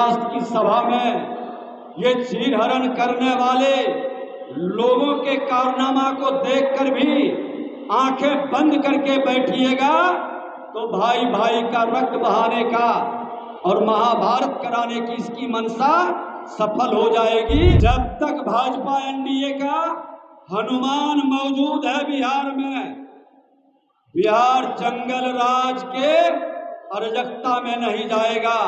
राष्ट्र की सभा में ये चीरहरण करने वाले लोगों के कारनामा को देखकर भी आंखें बंद करके बैठिएगा तो भाई भाई का रक्त बहाने का और महाभारत कराने की इसकी मंशा सफल हो जाएगी। जब तक भाजपा एनडीए का हनुमान मौजूद है बिहार में, बिहार जंगल राज के अराजकता में नहीं जाएगा।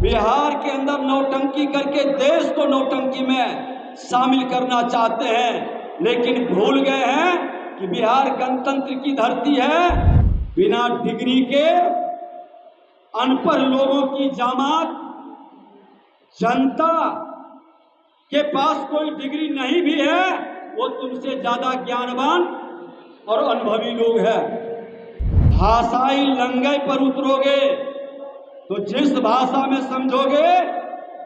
बिहार के अंदर नौटंकी करके देश को नौटंकी में शामिल करना चाहते हैं, लेकिन भूल गए हैं कि बिहार गणतंत्र की धरती है। बिना डिग्री के अनपढ़ लोगों की जामात, जनता के पास कोई डिग्री नहीं भी है, वो तुमसे ज्यादा ज्ञानवान और अनुभवी लोग हैं। भाषाई लंगई पर उतरोगे तो जिस भाषा में समझोगे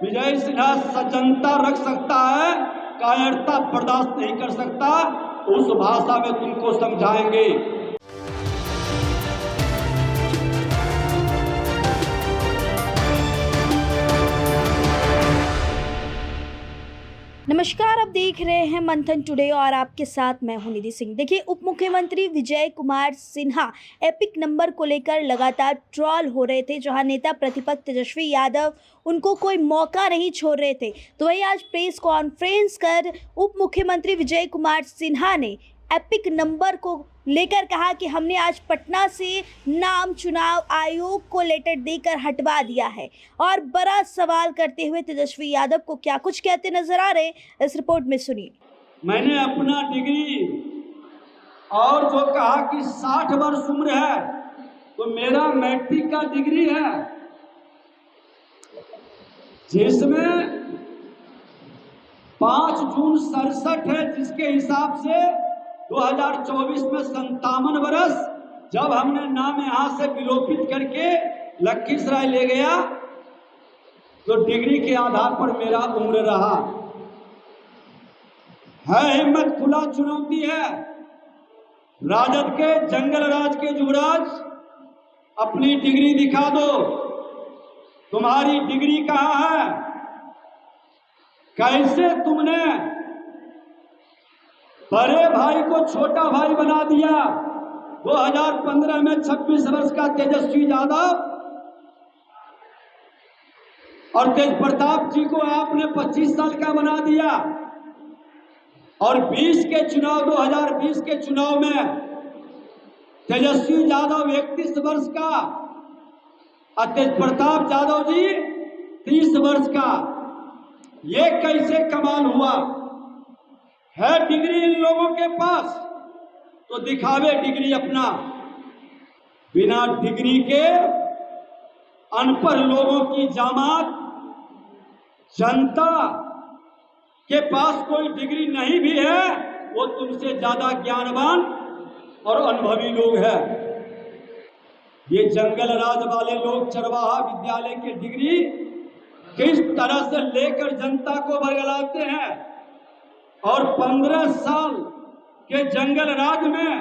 विजय सिन्हा सजनता रख सकता है, कायरता बर्दाश्त नहीं कर सकता, उस भाषा में तुमको समझाएंगे। नमस्कार, आप देख रहे हैं मंथन टुडे और आपके साथ मैं हूं निधि सिंह। देखिए, उप मुख्यमंत्री विजय कुमार सिन्हा एपिक नंबर को लेकर लगातार ट्रॉल हो रहे थे, जहां नेता प्रतिपक्ष तेजस्वी यादव उनको कोई मौका नहीं छोड़ रहे थे। तो वही आज प्रेस कॉन्फ्रेंस कर उप मुख्यमंत्री विजय कुमार सिन्हा ने एपिक नंबर को लेकर कहा कि हमने आज पटना से नाम चुनाव आयोग को लेटर देकर हटवा दिया है, और बड़ा सवाल करते हुए तेजस्वी यादव को क्या कुछ कहते नजर आ रहे हैं, इस रिपोर्ट में सुनिए। मैंने अपना डिग्री और जो कहा कि 60 वर्ष उम्र है, तो मेरा मैट्रिक का डिग्री है जिसमें 5 जून 67 है, जिसके हिसाब से 2024 में 57 वर्ष, जब हमने नाम यहां से विलोपित करके लखीसराय ले गया तो डिग्री के आधार पर मेरा उम्र रहा है। हिम्मत खुला चुनौती है। राजद के जंगल राज के युवराज, अपनी डिग्री दिखा दो। तुम्हारी डिग्री कहां है? कैसे तुमने बड़े भाई को छोटा भाई बना दिया? 2015 में 26 वर्ष का तेजस्वी यादव और तेज प्रताप जी को आपने 25 साल का बना दिया, और 2020 के चुनाव में तेजस्वी यादव 31 वर्ष का और तेज प्रताप यादव जी 30 वर्ष का। ये कैसे कमाल हुआ है? डिग्री इन लोगों के पास तो दिखावे डिग्री अपना। बिना डिग्री के अनपढ़ लोगों की जामात, जनता के पास कोई डिग्री नहीं भी है, वो तुमसे ज्यादा ज्ञानवान और अनुभवी लोग हैं। ये जंगल राज वाले लोग चरवाहा विद्यालय की डिग्री किस तरह से लेकर जनता को बरगलाते हैं, और 15 साल के जंगल राज में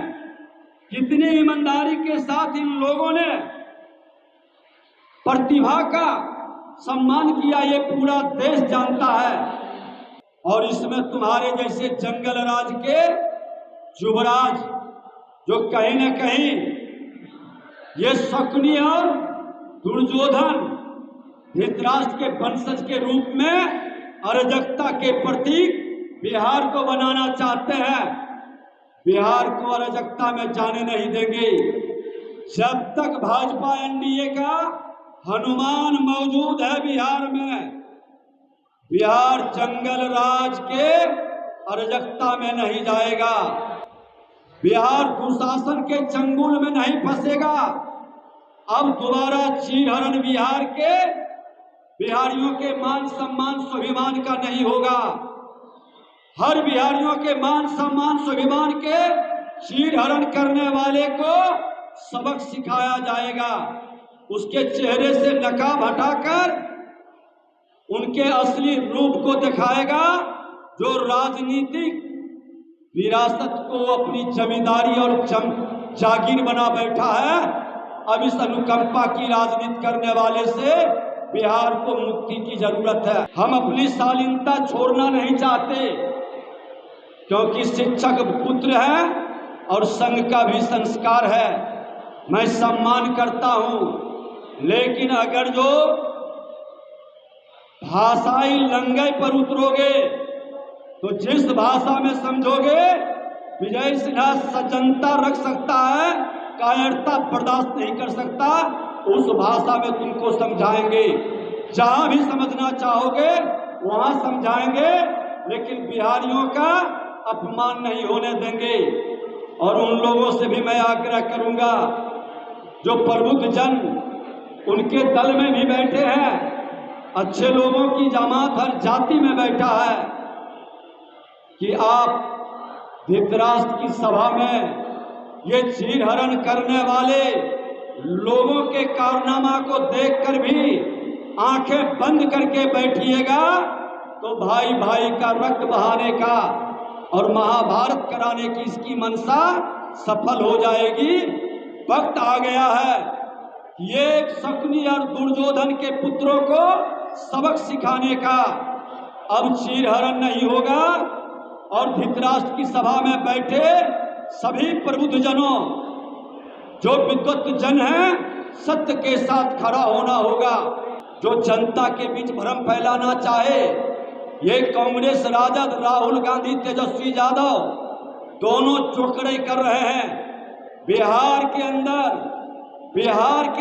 कितनी ईमानदारी के साथ इन लोगों ने प्रतिभा का सम्मान किया, ये पूरा देश जानता है। और इसमें तुम्हारे जैसे जंगल राज के युवराज, जो कहीं न कहीं ये शकुनी और दुर्योधन धृतराष्ट्र के वंशज के रूप में अराजकता के प्रतीक बिहार को बनाना चाहते हैं। बिहार को अराजकता में जाने नहीं देंगे। जब तक भाजपा एनडीए का हनुमान मौजूद है बिहार में, बिहार जंगल राज के अराजकता में नहीं जाएगा। बिहार दुशासन के चंगुल में नहीं फंसेगा। अब दोबारा चीरहरण बिहार के बिहारियों के मान सम्मान स्वाभिमान का नहीं होगा। हर बिहारियों के मान सम्मान स्वाभिमान के चीरहरण करने वाले को सबक सिखाया जाएगा। उसके चेहरे से नकाब हटाकर उनके असली रूप को दिखाएगा, जो राजनीतिक विरासत को अपनी जमींदारी और जागीर बना बैठा है। अब इस अनुकंपा की राजनीति करने वाले से बिहार को मुक्ति की जरूरत है। हम अपनी शालीनता छोड़ना नहीं चाहते, क्योंकि शिक्षक पुत्र है और संघ का भी संस्कार है। मैं सम्मान करता हूं, लेकिन अगर जो भाषाई लंगई पर उतरोगे तो जिस भाषा में समझोगे विजय सिन्हा सज्जनता रख सकता है, कायरता बर्दाश्त नहीं कर सकता, उस भाषा में तुमको समझाएंगे। जहां भी समझना चाहोगे वहां समझाएंगे, लेकिन बिहारियों का अपमान नहीं होने देंगे। और उन लोगों से भी मैं आग्रह करूंगा जो प्रबुद्ध जन उनके दल में भी बैठे हैं, अच्छे लोगों की जमात हर जाति में बैठा है, कि आप धृतराष्ट्र की सभा में ये चीरहरण करने वाले लोगों के कारनामा को देखकर भी आंखें बंद करके बैठिएगा तो भाई भाई का रक्त बहाने का और महाभारत कराने की इसकी मनसा सफल हो जाएगी। वक्त आ गया है ये शकुनी और दुर्योधन के पुत्रों को सबक सिखाने का। अब चीरहरण नहीं होगा और धृतराष्ट्र की सभा में बैठे सभी प्रबुद्ध जनों, जो विद्वत जन हैं, सत्य के साथ खड़ा होना होगा। जो जनता के बीच भ्रम फैलाना चाहे, ये कांग्रेस राजद, राहुल गांधी, तेजस्वी यादव दोनों चोकड़े कर रहे हैं। बिहार के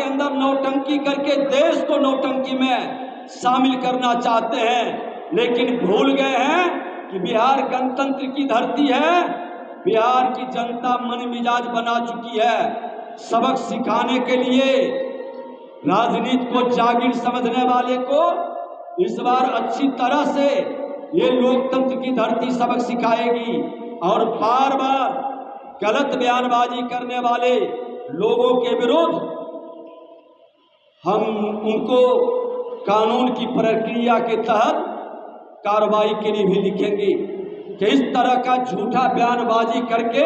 अंदर नौटंकी करके देश को नौटंकी में शामिल करना चाहते हैं, लेकिन भूल गए हैं कि बिहार गणतंत्र की धरती है। बिहार की जनता मन मिजाज बना चुकी है। सबक सिखाने के लिए राजनीति को जागीर समझने वाले को इस बार अच्छी तरह से ये लोकतंत्र की धरती सबक सिखाएगी, और बार बार गलत बयानबाजी करने वाले लोगों के विरुद्ध हम उनको कानून की प्रक्रिया के तहत कार्रवाई के लिए भी लिखेंगे कि इस तरह का झूठा बयानबाजी करके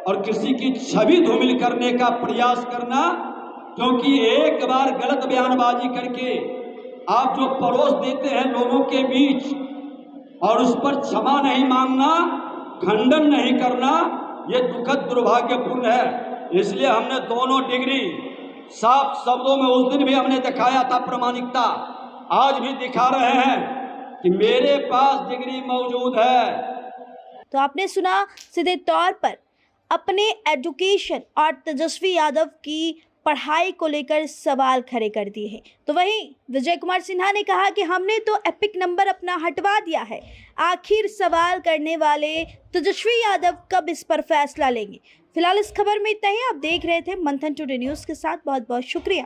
और किसी की छवि धूमिल करने का प्रयास करना, क्योंकि एक बार गलत बयानबाजी करके आप जो परोस देते हैं लोगों के बीच और उस पर क्षमा नहीं मांगना, खंडन नहीं करना, ये दुखद दुर्भाग्यपूर्ण है। इसलिए हमने दोनों डिग्री साफ शब्दों में उस दिन भी हमने दिखाया था प्रामाणिकता, आज भी दिखा रहे हैं कि मेरे पास डिग्री मौजूद है। तो आपने सुना सीधे तौर पर अपने एजुकेशन और तेजस्वी यादव की पढ़ाई को लेकर सवाल खड़े कर दिए हैं। तो वहीं विजय कुमार सिन्हा ने कहा कि हमने तो एपिक नंबर अपना हटवा दिया है, आखिर सवाल करने वाले तेजस्वी यादव कब इस पर फैसला लेंगे। फिलहाल इस खबर में इतना ही। आप देख रहे थे मंथन टुडे न्यूज़ के साथ, बहुत बहुत शुक्रिया।